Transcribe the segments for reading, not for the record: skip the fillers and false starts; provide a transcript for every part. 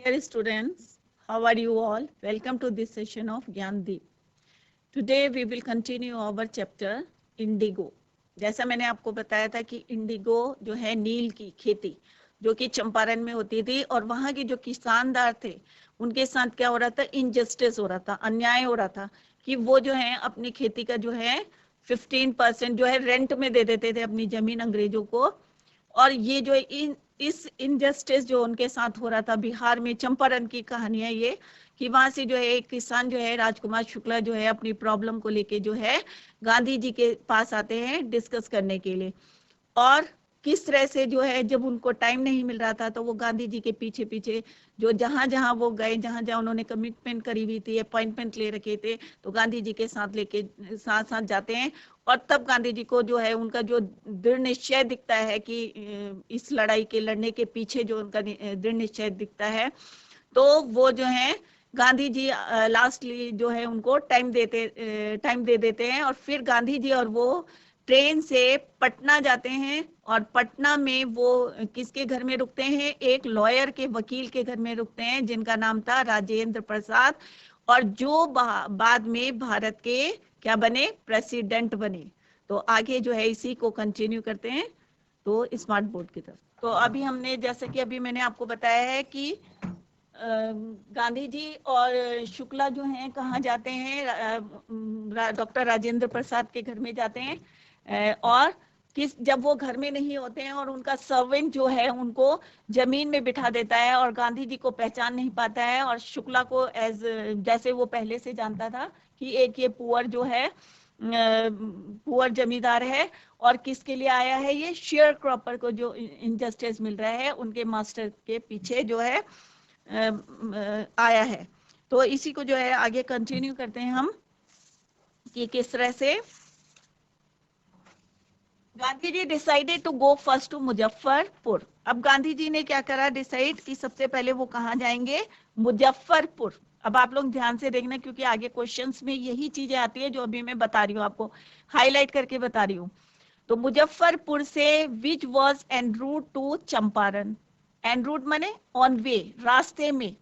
Dear students, how are you all? Welcome to this session of Gyandeep. Today we will continue our chapter Indigo. जैसा मैंने आपको बताया था कि Indigo जो है नील की खेती जो कि चंपारण में होती थी और वहां के जो किसानदार थे उनके साथ क्या हो रहा था, इनजस्टिस हो रहा था, अन्याय हो रहा था कि वो जो है अपनी खेती का जो है 15% जो है रेंट में दे देते थे अपनी जमीन अंग्रेजों को। और ये जो इस इनजस्टिस जो उनके साथ हो रहा था, बिहार में चंपारण की कहानी है ये, कि वहां से जो है एक किसान जो है राजकुमार शुक्ला जो है अपनी प्रॉब्लम को लेके जो है गांधी जी के पास आते हैं डिस्कस करने के लिए। और किस तरह से जो है जब उनको टाइम नहीं मिल रहा था तो वो गांधी जी के पीछे पीछे जो जहां जहां वो गए, जहां जहां उन्होंने कमिटमेंट करी हुई थी, अपॉइंटमेंट ले रखे थे, तो गांधी जी के साथ लेके साथ साथ जाते हैं। और तब गांधी जी को जो है उनका जो दृढ़ निश्चय दिखता है कि इस लड़ाई के लड़ने के पीछे जो उनका दृढ़ निश्चय दिखता है, तो वो जो है गांधी जी लास्टली जो है उनको टाइम दे देते हैं। और फिर गांधी जी और वो ट्रेन से पटना जाते हैं और पटना में वो किसके घर में रुकते हैं, एक लॉयर के वकील के घर में रुकते हैं जिनका नाम था राजेंद्र प्रसाद, और जो बाद में भारत के क्या बने, प्रेसिडेंट बने। तो आगे जो है इसी को कंटिन्यू करते हैं तो स्मार्ट बोर्ड की तरफ। तो अभी हमने जैसे कि अभी मैंने आपको बताया है कि गांधी जी और शुक्ला जो हैं कहाँ जाते हैं, डॉक्टर राजेंद्र प्रसाद के घर में जाते हैं। और जब वो घर में नहीं होते हैं और उनका सर्वेंट जो है उनको जमीन में बिठा देता है और गांधी जी को पहचान नहीं पाता है, और शुक्ला को एज जैसे वो पहले से जानता था कि एक ये पुअर जो है पुअर जमींदार है और किसके लिए आया है, ये शेयर क्रॉपर को जो इनजस्टिस मिल रहा है उनके मास्टर के पीछे जो है आया है। तो इसी को जो है आगे कंटिन्यू करते हैं हम कि किस तरह से Gandhi ji decided to go first to Muzaffarpur. अब गांधी जी ने क्या करा, डिसाइड कि सबसे पहले वो कहाँ जाएंगे, मुजफ्फरपुर। अब आप लोग ध्यान से देखना क्योंकि आगे क्वेश्चंस में यही चीजें आती है जो अभी मैं बता रही हूँ, आपको हाईलाइट करके बता रही हूँ। तो मुजफ्फरपुर से which was en route to Champaran, en route माने ऑन वे, रास्ते में।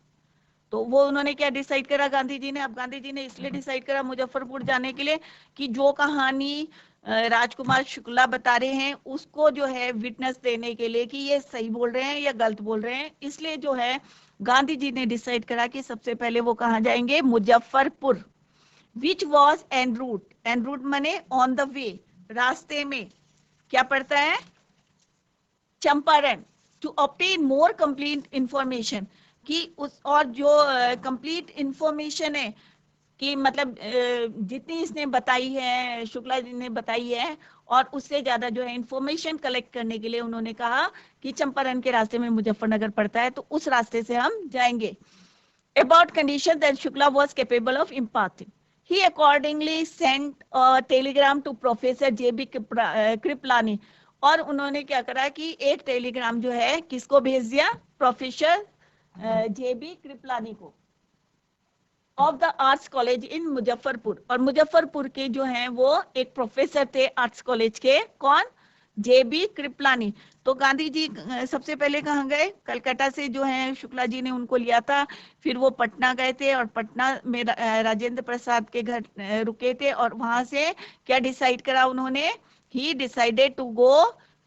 तो वो उन्होंने क्या डिसाइड करा गांधी जी ने, अब गांधी जी ने इसलिए डिसाइड करा मुजफ्फरपुर जाने के लिए कि जो कहानी राजकुमार शुक्ला बता रहे हैं उसको जो है विटनेस देने के लिए कि ये सही बोल रहे हैं या गलत बोल रहे हैं, इसलिए जो है गांधी जी ने डिसाइड करा कि सबसे पहले वो कहाँ जाएंगे, Muzaffarpur. Which was en route, en route माने ऑन द वे, रास्ते में क्या पड़ता है, Champaran. To obtain more complete information, कि उस और जो कंप्लीट इंफॉर्मेशन है कि मतलब जितनी इसने बताई है, शुक्ला जी ने बताई है, और उससे ज्यादा जो है इंफॉर्मेशन कलेक्ट करने के लिए उन्होंने कहा कि चंपारण के रास्ते में मुजफ्फरनगर पड़ता है तो उस रास्ते से हम जाएंगे। About condition that Shukla was capable of imparting, he accordingly sent a telegram to professor JB Kripalani. और उन्होंने क्या करा कि एक टेलीग्राम जो है किसको भेज दिया, प्रोफेसर जेबी कृपलानी को, of the arts college in Muzaffarpur. और मुजफ्फरपुर के जो हैं वो एक प्रोफेसर थे आर्ट्स कॉलेज के, कौन, जेबी कृपलानी। तो गांधी जी सबसे पहले कहाँ गए, कलकत्ता से जो है शुक्ला जी ने उनको लिया था, फिर वो पटना गए थे और पटना में राजेंद्र प्रसाद के घर रुके थे, और वहां से क्या डिसाइड करा उन्होंने, he decided to go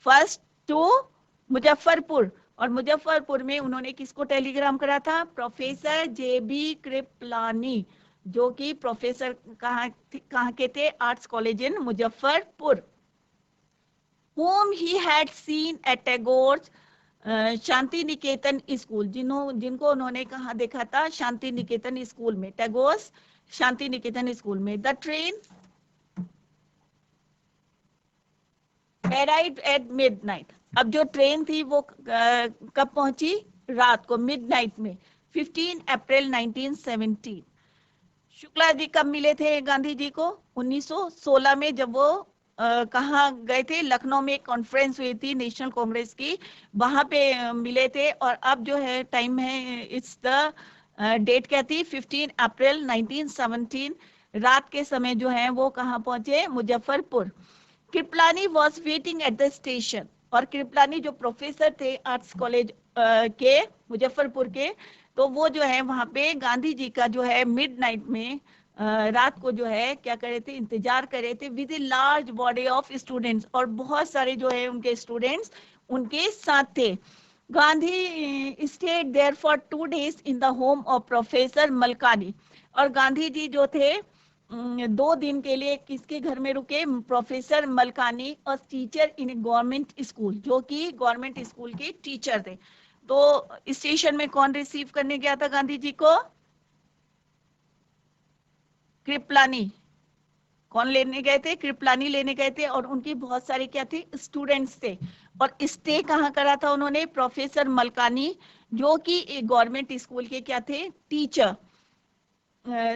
first to Muzaffarpur. और मुजफ्फरपुर में उन्होंने किसको टेलीग्राम करा था, प्रोफेसर जेबी कृपलानी, जो कि प्रोफेसर कहाँ के थे, arts college in Muzaffarpur. whom he had seen at Tagore's Shanti Niketan school, जिनको उन्होंने कहा देखा था, शांति निकेतन स्कूल में, टैगोर्स शांति निकेतन स्कूल में। The train arrived at midnight. अब जो ट्रेन थी वो कब पहुंची, रात को, मिडनाइट में, 15 अप्रैल 1917। शुक्ला जी कब मिले थे गांधी जी को, 1916 में, जब वो कहाँ गए थे, लखनऊ में एक कॉन्फ्रेंस हुई थी नेशनल कांग्रेस की, वहां पे मिले थे। और अब जो है टाइम है, इट्स द डेट क्या थी, 15 अप्रैल 1917, रात के समय जो है वो कहाँ पहुंचे, Muzaffarpur. Kripalani was waiting at the station, और कृपलानी जो प्रोफेसर थे आर्ट्स कॉलेज के मुजफ्फरपुर के, तो वो जो है वहां पे गांधी जी का जो है मिडनाइट में रात को जो है क्या कर रहे थे, इंतजार कर रहे थे with a large body of students, और बहुत सारे जो है उनके स्टूडेंट्स उनके साथ थे। Gandhi stayed there for 2 days in the home of professor Malkani. और गांधी जी जो थे 2 दिन के लिए किसके घर में रुके, प्रोफेसर मलकानी, और टीचर इन गवर्नमेंट स्कूल, जो कि गवर्नमेंट स्कूल के टीचर थे। तो स्टेशन में कौन रिसीव करने गया था गांधी जी को, कृपलानी। कौन लेने गए थे, कृपलानी लेने गए थे, और उनके बहुत सारे क्या थे, स्टूडेंट्स थे। और स्टे कहाँ करा था उन्होंने, प्रोफेसर मलकानी, जो कि गवर्नमेंट स्कूल के क्या थे, टीचर।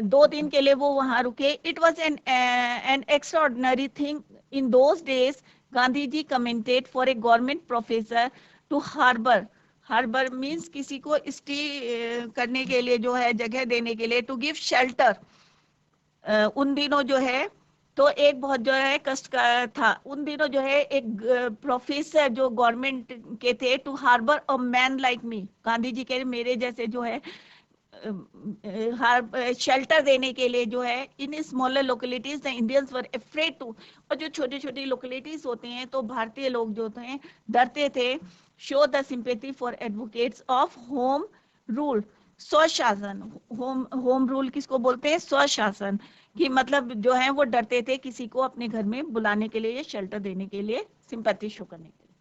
2 दिन के लिए वो वहां रुके। It was an extraordinary thing in those days, Gandhi ji commented, for a government professor to harbour. Harbour means किसी को स्टे करने के लिए, जो है जगह देने के लिए, टू गिव शेल्टर। उन दिनों जो है तो एक बहुत जो है कष्ट का था, उन दिनों जो है एक प्रोफेसर जो गवर्नमेंट के थे, to harbour a man like me. Gandhi ji कह रहे मेरे जैसे जो है शेल्टर देने के लिए जो है, in smaller localities the Indians were afraid to. और जो छोटी छोटी लोकेलिटीज होते हैं तो भारतीय लोग जो थे डरते थे। Show the sympathy for advocates of home rule, स्वशासन। होम रूल किसको बोलते हैं, स्वशासन, कि मतलब जो है वो डरते थे किसी को अपने घर में बुलाने के लिए या शेल्टर देने के लिए, सिंपैथी शो करने के लिए।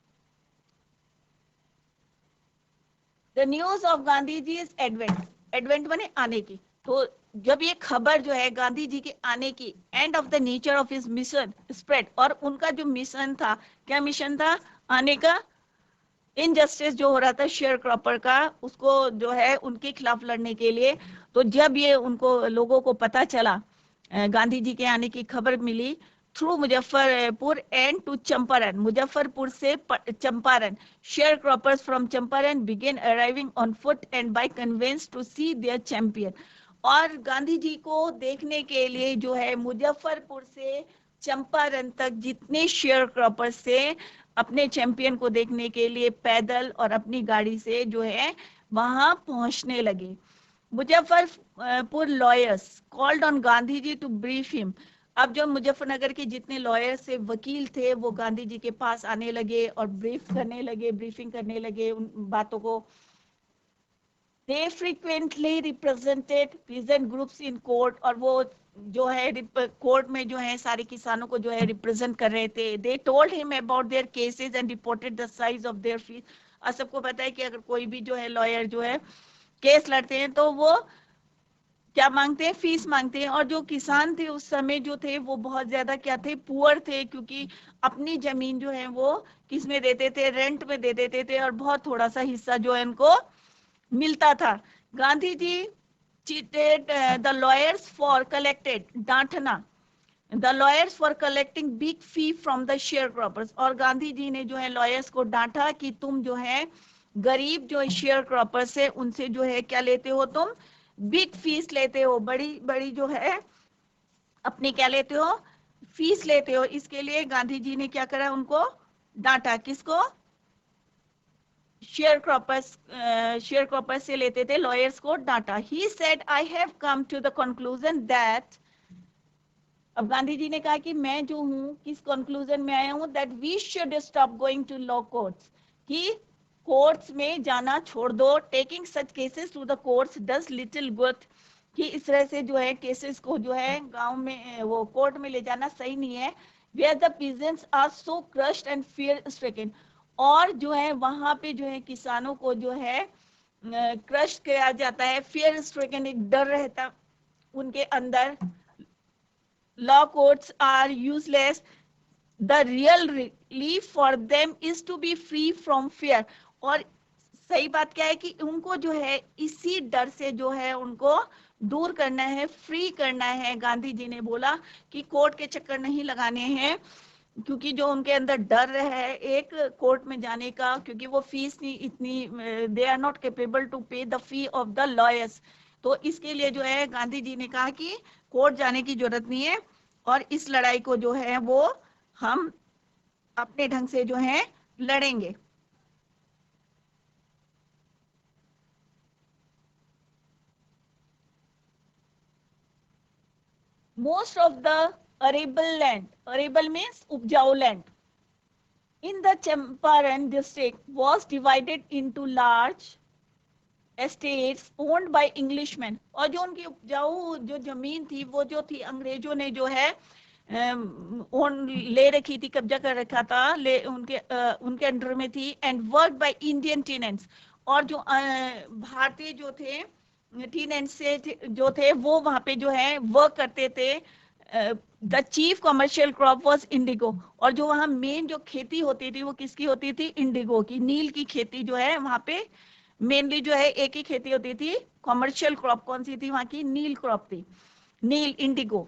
The news of Gandhi ji is advent, advent माने आने की। तो जब ये खबर जो है गांधी जी के आने की, end of the nature of his mission spread, और उनका जो मिशन था, क्या मिशन था आने का, इनजस्टिस जो हो रहा था शेयर क्रॉपर का, उसको जो है उनके खिलाफ लड़ने के लिए। तो जब ये उनको लोगों को पता चला, गांधी जी के आने की खबर मिली, through Muzaffarpur and to Champaran, Muzaffarpur से Champaran, share croppers from Champaran began arriving on foot and by conveyance to see their champion. और गांधी जी को देखने के लिए जो है मुजफ्फरपुर से चंपारण तक जितने शेयर क्रॉपर्स थे, अपने चैंपियन को देखने के लिए पैदल और अपनी गाड़ी से जो है वहां पहुंचने लगे। Muzaffarpur lawyers called on Gandhi ji to brief him. अब जो मुजफ्फरनगर के जितने लॉयर्स थे, वकील थे, वो गांधी जी के पास आने लगे और ब्रीफ करने लगे, ब्रीफिंग करने लगे उन बातों को। They frequently represented peasant groups in court, और वो जो है कोर्ट में जो है सारे किसानों को जो है रिप्रेजेंट कर रहे थे। They told him about their cases and reported the size of their fees. और सबको पता है कि अगर कोई भी जो है लॉयर जो है केस लड़ते हैं तो वो क्या मांगते हैं, फीस मांगते हैं। और जो किसान थे उस समय जो थे वो बहुत ज्यादा क्या थे, पुअर थे, क्योंकि अपनी जमीन जो है वो किस में देते थे, रेंट में दे देते थे, और बहुत थोड़ा सा हिस्सा जो है उनको मिलता था। Gandhi ji cheated the lawyers for collected डांटना, the lawyers for collecting big fee from the share croppers. और गांधी जी ने जो है लॉयर्स को डांटा कि तुम जो है गरीब जो शेयर क्रॉपर्स है उनसे जो है क्या लेते हो, तुम बिग फीस लेते हो, बड़ी बड़ी जो है अपनी क्या लेते हो, फीस लेते हो। इसके लिए गांधी जी ने क्या करा, उनको डांटा। किसको, शेयर क्रॉपर्स से लेते थे लॉयर्स को डांटा। He said I have come to the conclusion that, अब गांधी जी ने कहा कि मैं जो हूं किस कंक्लूजन में आया हूं, that we should stop going to law courts, कि कोर्ट्स में जाना छोड़ दो। Taking such cases to the courts does little good, कि इस तरह से जो है केसेस को जो है गांव में वो कोर्ट में ले जाना सही नहीं है। Where the peasants are so crushed and fear stricken, और जो है वहां पे जो है किसानों को जो है क्रश किया जाता है, फियर स्ट्रिकन, एक डर रहता उनके अंदर। law courts are useless, the real relief for them is to be free from fear। और सही बात क्या है कि उनको जो है इसी डर से जो है उनको दूर करना है, फ्री करना है। गांधी जी ने बोला कि कोर्ट के चक्कर नहीं लगाने हैं, क्योंकि जो उनके अंदर डर है एक कोर्ट में जाने का, क्योंकि वो फीस नहीं इतनी, they are not capable to pay the fee of the lawyers. तो इसके लिए जो है गांधी जी ने कहा कि कोर्ट जाने की जरूरत नहीं है, और इस लड़ाई को जो है वो हम अपने ढंग से जो है लड़ेंगे। most of the arable land, arable means उपजाऊ land, in the Champaran district was divided into large estates owned by Englishmen. और जो उनकी उपजाऊ जो जमीन थी वो जो थी अंग्रेजों ने जो है ओन ले रखी थी, कब्जा कर रखा था, उनके अंडर में थी, and work by Indian tenants, और जो भारतीय जो थे टेनेंट्स से जो थे वो वहां पे जो है वर्क करते थे. The chief commercial crop was Indigo, और जो वहां मेन जो खेती होती थी वो किसकी होती थी? इंडिगो की. नील की खेती जो है वहां पे मेनली जो है एक ही खेती होती थी. कमर्शियल क्रॉप कौन सी थी वहां की? नील क्रॉप थी, नील, Indigo.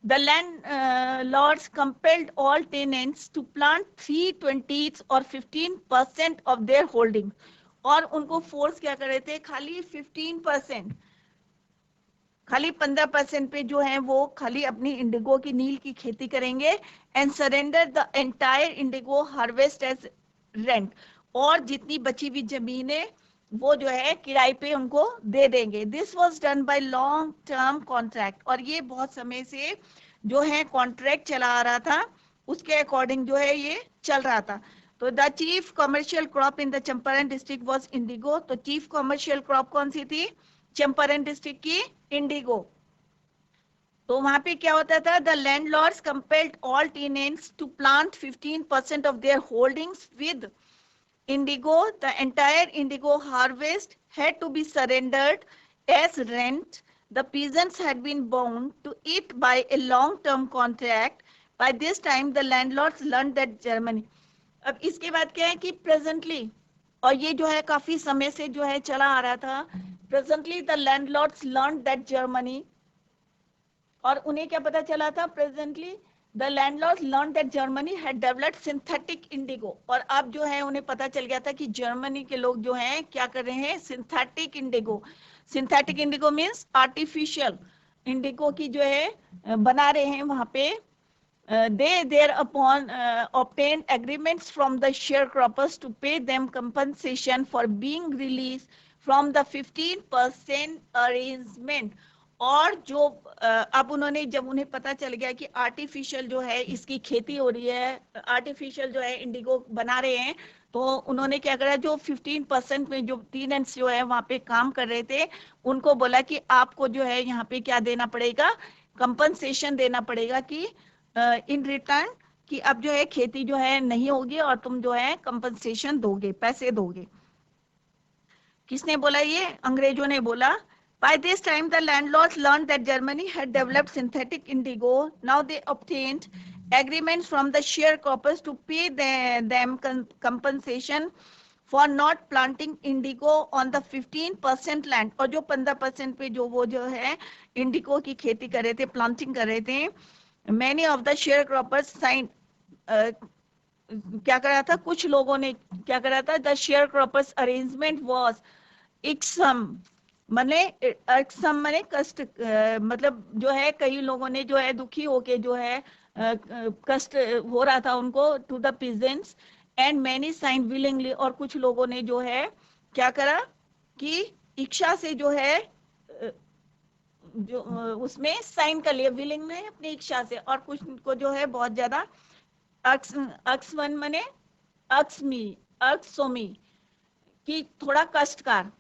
The landlords compelled all tenants to plant 3/20 or 15% of their holding, और उनको फोर्स क्या कर रहे थे? खाली 15%, खाली 15% पे जो है वो खाली अपनी इंडिगो की नील की खेती करेंगे. And surrender the entire indigo harvest as rent, और जितनी बची हुई जमीनें वो जो है किराए पे उनको दे देंगे. This was done by long term contract, और ये बहुत समय से जो है कॉन्ट्रैक्ट चला आ रहा था, उसके अकॉर्डिंग जो है ये चल रहा था. तो the chief commercial crop in the Champaran district was indigo. तो चीफ कमर्शियल क्रॉप कौन सी थी? चंपारण डिस्ट्रिक्ट की इंडिगो. तो वहां पे क्या होता था? The landlords compelled all tenants to plant 15% of their holdings with indigo. The entire indigo harvest had to be surrendered as rent. The peasants had been bound to it by a long-term contract. By this time, the landlords learned that Germany. अब इसके बाद क्या है कि presently, और ये जो है काफी समय से जो है चला आ रहा था, presently the landlords learn that Germany, और उन्हें क्या पता चला था? Presently the landlords learn that Germany had developed synthetic Indigo, और अब जो है उन्हें पता चल गया था कि जर्मनी के लोग जो हैं क्या कर रहे हैं? Synthetic Indigo. Synthetic Indigo means artificial Indigo की जो है बना रहे हैं वहां पे. They thereupon obtained agreements from the sharecroppers to pay them compensation for being released from the 15% arrangement. और जो अब उन्होंने, जब उन्हें पता चल गया कि आर्टिफिशियल जो है इसकी खेती हो रही है, आर्टिफिशियल जो है इंडिगो बना रहे हैं, तो उन्होंने क्या करा? जो 15% में जो टेनेंट्स जो है वहां पे काम कर रहे थे उनको बोला कि आपको जो है यहाँ पे क्या देना पड़ेगा? कंपनसेशन देना पड़ेगा, कि इन रिटर्न कि अब जो है खेती जो है नहीं होगी और तुम जो है कंपनसेशन दोगे, पैसे दोगे. किसने बोला? ये अंग्रेजों ने बोला. By this time, the landlords learned that Germany had developed synthetic indigo. Now they obtained agreements from the sharecroppers to pay them compensation for not planting indigo on the 15% land. और जो 15% पे जो वो जो है इंडिगो की खेती कर रहे थे, प्लांटिंग कर रहे थे, many of the sharecroppers signed. क्या कर रहा था? कुछ लोगों ने क्या कर रहा था? The sharecroppers arrangement was इक्सम मने कष्ट, मतलब जो है कई लोगों ने जो है दुखी होके जो है कष्ट हो रहा था उनको, to the peasants, and many sign willingly, और कुछ लोगों ने जो है क्या करा कि इच्छा से जो है जो उसमें साइन कर लिया, विलिंग में अपनी इच्छा से, और कुछ को जो है बहुत ज्यादा अक्सवन मने अक्सोमी कि थोड़ा कष्टकार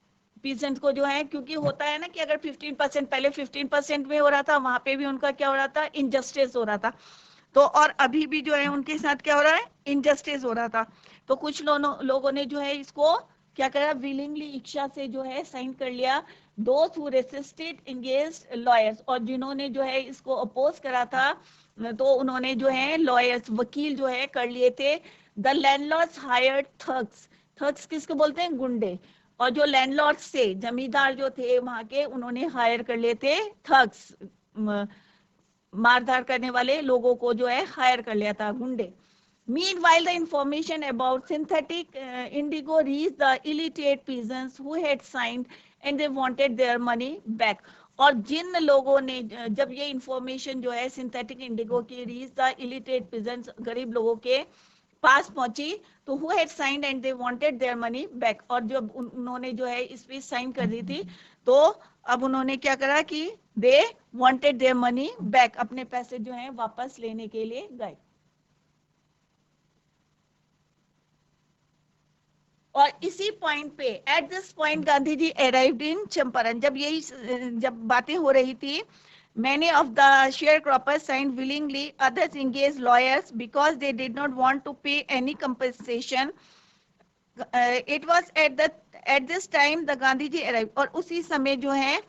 पीजेंट को जो है, क्योंकि होता है ना कि अगर 15% पहले 15% में हो रहा था, वहां पे भी उनका क्या हो रहा था? इनजस्टिस हो रहा था. तो और अभी भी जो है उनके साथ क्या हो रहा है? इनजस्टिस हो रहा था. तो कुछ लोगों ने जो है इसको क्या करा? विलिंगली, इच्छा से जो है साइन कर लिया. दोस्त हु रेसिस्टेड एंगेज्ड लॉयर्स, और जिन्होंने जो है इसको अपोज करा था तो उन्होंने जो है लॉयर्स, वकील जो है कर लिए थे. The landlords hired thugs. Thugs किसको बोलते हैं? गुंडे. और जो लैंडलॉर्ड से जमींदार जो थे वहां के, उन्होंने हायर कर लिए थे थग्स, मारधार करने वाले लोगों को जो है हायर कर लिया था, गुंडे. Meanwhile, the information about synthetic indigo reached the illiterate peasants who had signed and they wanted their money back. और जिन लोगों ने, जब ये इंफॉर्मेशन जो है सिंथेटिक इंडिगो की रीच द इलिटरेट पीजेंट्स, गरीब लोगों के पास पहुंची, तो who had signed and they wanted their money back, और जब उन्होंने जो है इस पे साइन कर दी थी, तो अब उन्होंने क्या करा कि they wanted their money back, अपने पैसे जो हैं वापस लेने के लिए गए। और इसी पॉइंट पे, at this point Gandhi ji arrived in Champaran. जब बातें हो रही थी, many of the sharecroppers signed willingly, others engaged lawyers because they did not want to pay any compensation. It was at this time the Gandhi ji arrived। और उसी समय जो है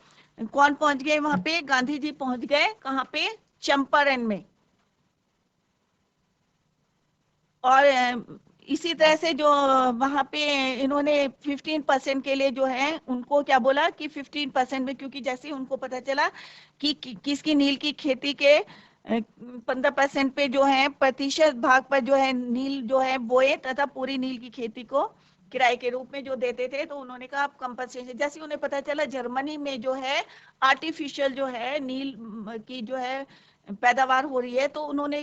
कौन पहुंच गए वहां पे? गांधी जी पहुंच गए कहां पे? चंपारण में। और इसी तरह से जो वहां पे इन्होंने 15% के लिए जो है उनको क्या बोला कि 15% में, क्योंकि जैसे ही उनको पता चला कि किसकी नील की खेती के 15% पे जो है प्रतिशत भाग पर जो है नील जो है बोए तथा पूरी नील की खेती को किराए के रूप में जो देते थे, तो उन्होंने कहा आप कंपनसेशन। जैसे उन्हें पता चला जर्मनी में जो है आर्टिफिशियल जो है नील की जो है पैदावार हो रही है, तो उन्होंने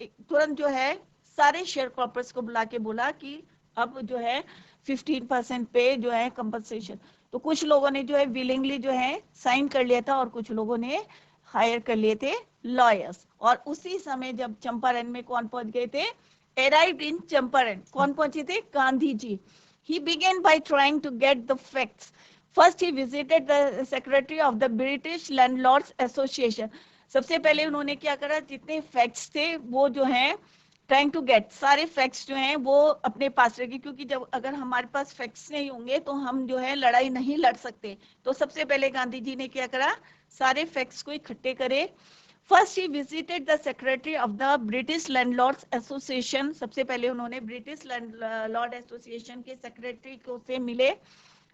तुरंत जो है सारे शेयर क्रॉपर्स को बुला के बोला कि अब जो है 15% पे जो है कंपनसेशन। तो कुछ लोगों ने जो है विलिंगली जो है साइन कर लिया था और कुछ लोगों ने हायर कर लिए थे लॉयर्स। और उसी समय जब चंपारण में कौन पहुंच गए थे? Arrived in Champaran. कौन पहुंचे थे? Gandhi ji. He began by trying to get the facts. First he visited the secretary of the British Landlords Association. सबसे पहले उन्होंने क्या करा, जितने फैक्ट्स थे वो जो हैं ट्राइंग टू गेट, सारे फैक्ट्स जो हैं वो अपने पास रखे, क्योंकि जब अगर हमारे पास फैक्ट्स नहीं होंगे तो हम जो है लड़ाई नहीं लड़ सकते। तो सबसे पहले गांधी जी ने क्या करा, सारे फैक्ट्स को इकट्ठे करे। First he visited the secretary of the British landlords association. सबसे पहले उन्होंने ब्रिटिश लैंडलॉर्ड एसोसिएशन के सेक्रेटरी को से मिले।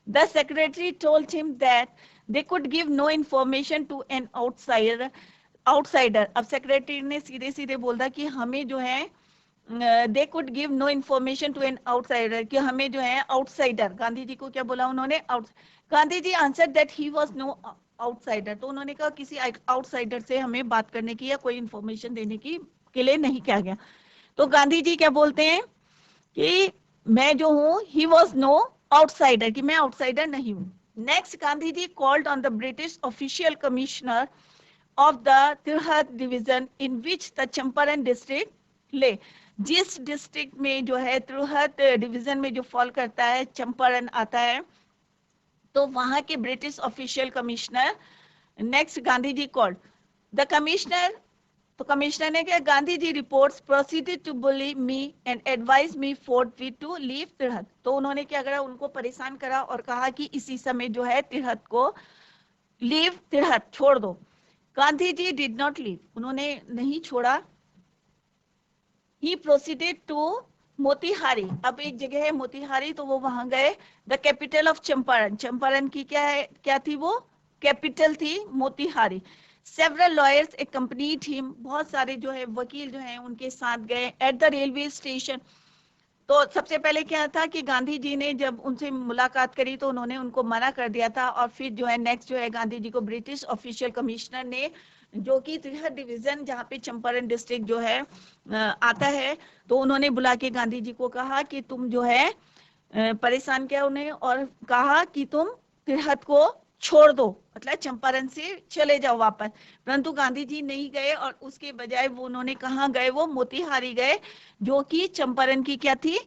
The secretary told him that they could give no information to an outsider. अब सेक्रेटरी ने सीधे सीधे बोला कि हमें जो है they could give no information to an outsider, कि हमें जो है आउटसाइडर, गांधी जी को क्या बोला उन्होंने? Gandhi ji answer that he was no outsider. तो उन्होंने कहा किसी आउटसाइडर से हमें बात करने की या कोई इन्फॉर्मेशन देने की के लिए नहीं किया गया। तो गांधी जी क्या बोलते हैं कि मैं जो हूं, ही वाज नो आउटसाइडर, कि मैं आउटसाइडर नहीं हूं। Next Gandhi ji called on the British official commissioner of the Tirhat division in which the Champaran district lay। जिस डिस्ट्रिक्ट में जो है तिरहत डिवीजन में जो फॉल करता है चंपारण आता है, तो वहां के British official commissioner next Gandhi ji called the commissioner. तो कमिश्नर ने क्या, Gandhi ji reports proceeded to bully me and advise me forthwith to leave Tirhut. तो उन्होंने क्या करा, उनको परेशान करा और कहा कि इसी समय जो है तिरहत को लीव, तिरहत छोड़ दो। Gandhi ji did not leave, उन्होंने नहीं छोड़ा। ही प्रोसीडेड टू मोतिहारी। अब एक जगह है मोतिहारी, तो वो वहां गए। The capital of Champaran, Champaran की क्या है, क्या थी वो? कैपिटल थी मोतिहारी। सेवरल लॉयर्स एक्कम्पनीड हिम, बहुत सारे जो है वकील जो है उनके साथ गए। एट द रेलवे स्टेशन, तो सबसे पहले क्या था कि गांधी जी ने जब उनसे मुलाकात करी तो उन्होंने उनको मना कर दिया था। और फिर जो है नेक्स्ट जो है गांधी जी को ब्रिटिश ऑफिशियल कमिश्नर ने, जो कि तिरहत डिवीजन जहाँ पे चंपारण डिस्ट्रिक्ट जो है आता है, तो उन्होंने बुला के गांधी जी को कहा कि तुम जो है परेशान किया उन्हें और कहा कि तुम तिरहत को छोड़ दो, मतलब चंपारण से चले जाओ वापस। परंतु गांधी जी नहीं गए और उसके बजाय वो उन्होंने कहाँ गए, वो मोतिहारी गए, जो कि चंपारण की क्या थी?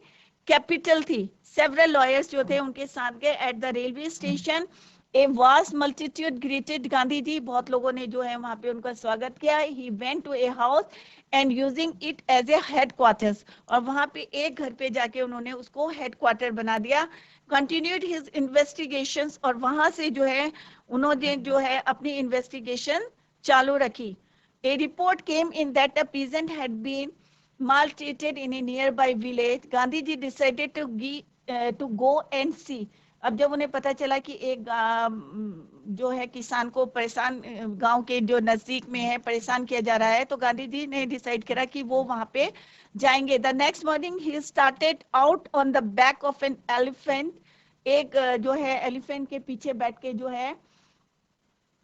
कैपिटल थी। सेवरल लॉयर्स जो थे उनके साथ गए। At the railway station a vast multitude greeted Gandhi ji, बहुत लोगों ने जो है वहां पे उनका स्वागत किया। He went to a house and using it as a headquarters, और वहां पे एक घर पे जाके उन्होंने उसको हेडक्वार्टर बना दिया। कंटिन्यूड हिज इन्वेस्टिगेशंस, और वहां से जो है उन्होंने जो है अपनी इन्वेस्टिगेशन चालू रखी। A report came in that a peasant had been maltreated in a nearby village. Gandhi ji decided to go and see. अब जब उन्हें पता चला कि एक जो है किसान को परेशान गांव के जो नजदीक में है परेशान किया जा रहा है, तो गांधी जी ने डिसाइड करा कि वो वहां पे जाएंगे। The next morning he started out on the back of an elephant. एक जो है एलिफेंट के पीछे बैठ के जो है,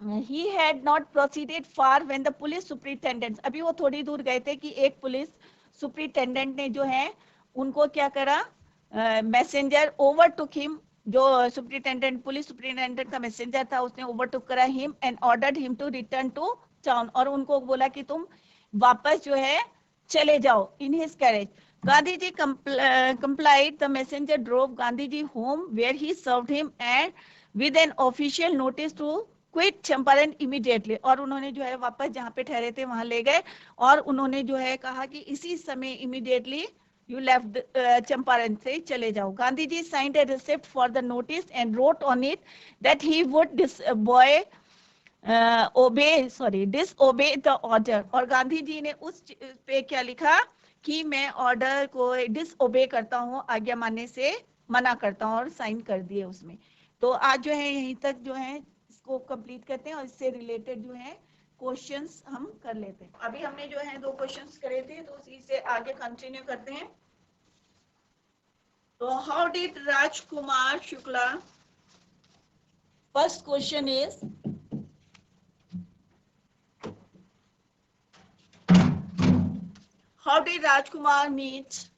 he had not proceeded far when the police superintendent, अभी वो थोड़ी दूर गए थे कि एक पुलिस सुपरिटेंडेंट ने जो है उनको क्या करा, मैसेंजर ओवर टुक हिम, जो सुप्रिंटेंडेंट, पुलिस सुप्रिंटेंडेंट का मैसेंजर था, उसने ओवरटुक करा him and ordered him to return to town, और उनको बोला कि तुम वापस जो है चले जाओ in his carriage. Gandhi ji complied. The messenger drove Gandhi ji home where he served him and with an official notice to quit Champaran immediately। और उन्होंने जो है वापस जहाँ पे ठहरे थे वहां ले गए और उन्होंने जो है कहा कि इसी समय immediately you left चंपारण से चले जाओ। Gandhi ji signed a receipt for the notice and wrote on it that he would disobey disobey the order। और गांधी जी ने उस पे क्या लिखा कि मैं ऑर्डर को डिसओबे करता हूँ, आज्ञा मानने से मना करता हूँ, और साइन कर दिए उसमें। तो आज जो है यहीं तक जो है इसको कंप्लीट करते हैं और इससे रिलेटेड जो है क्वेश्चंस हम कर लेते हैं। अभी हमने जो है 2 क्वेश्चंस करे थे तो उसी से आगे कंटिन्यू करते हैं। तो how did Rajkumar Shukla, first question is how did Rajkumar meet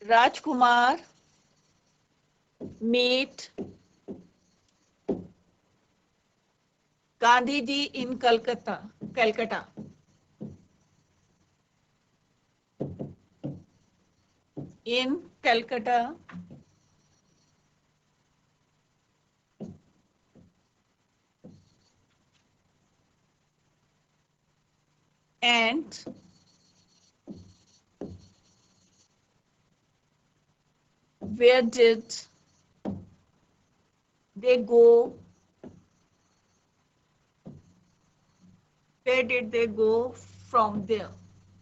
Rajkumar meet Gandhi ji in Calcutta? In Calcutta, and where did they go? Where did they go from there?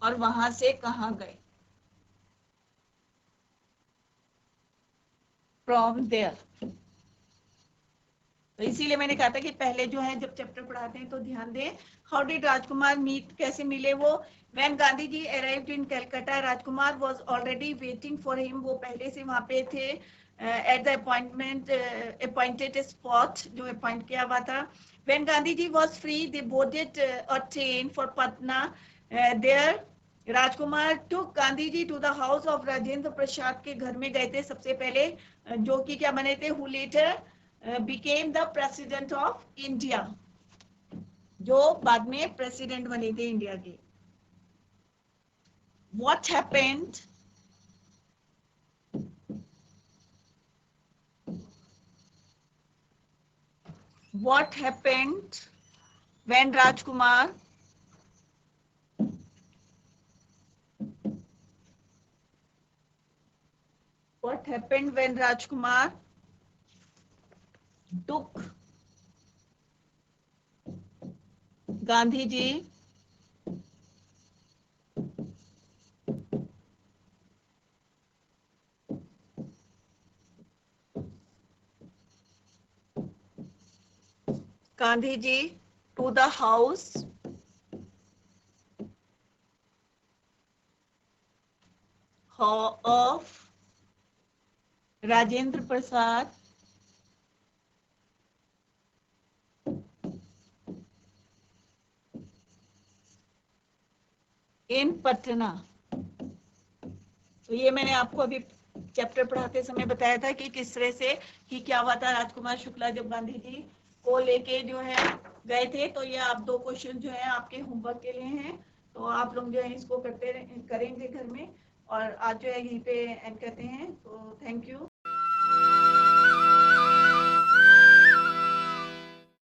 और वहां से कहां गए? From there। तो इसीलिए मैंने कहा था कि पहले जो है जब चैप्टर पढ़ाते हैं तो ध्यान दें। हाउ डिड राजकुमार मीट, कैसे मिले वो? When Gandhi ji arrived in Calcutta, Rajkumar was already waiting for him, वो पहले से वहां पे थे एट द अपॉइंटेड स्पॉट, जो अपॉइंट किया हुआ था। When Gandhi ji was free they boarded a train for Patna. There Rajkumar took Gandhi ji to the house of Rajendra Prasad के घर में गए थे सबसे पहले, जो कि क्या बने थे, who letter became the president of India, जो बाद में प्रेसिडेंट बने थे इंडिया के। What happened when Rajkumar took Gandhi ji to the house of Rajendra Prasad इन पटना। तो ये मैंने आपको अभी चैप्टर पढ़ाते समय बताया था कि किस तरह से कि क्या हुआ था राजकुमार शुक्ला जब गांधी जी को लेके जो है गए थे। तो ये आप 2 क्वेश्चन जो है आपके होमवर्क के लिए हैं, तो आप लोग जो है इसको करेंगे घर में। और आज जो है यहीं पे एंड करते हैं। तो थैंक यू।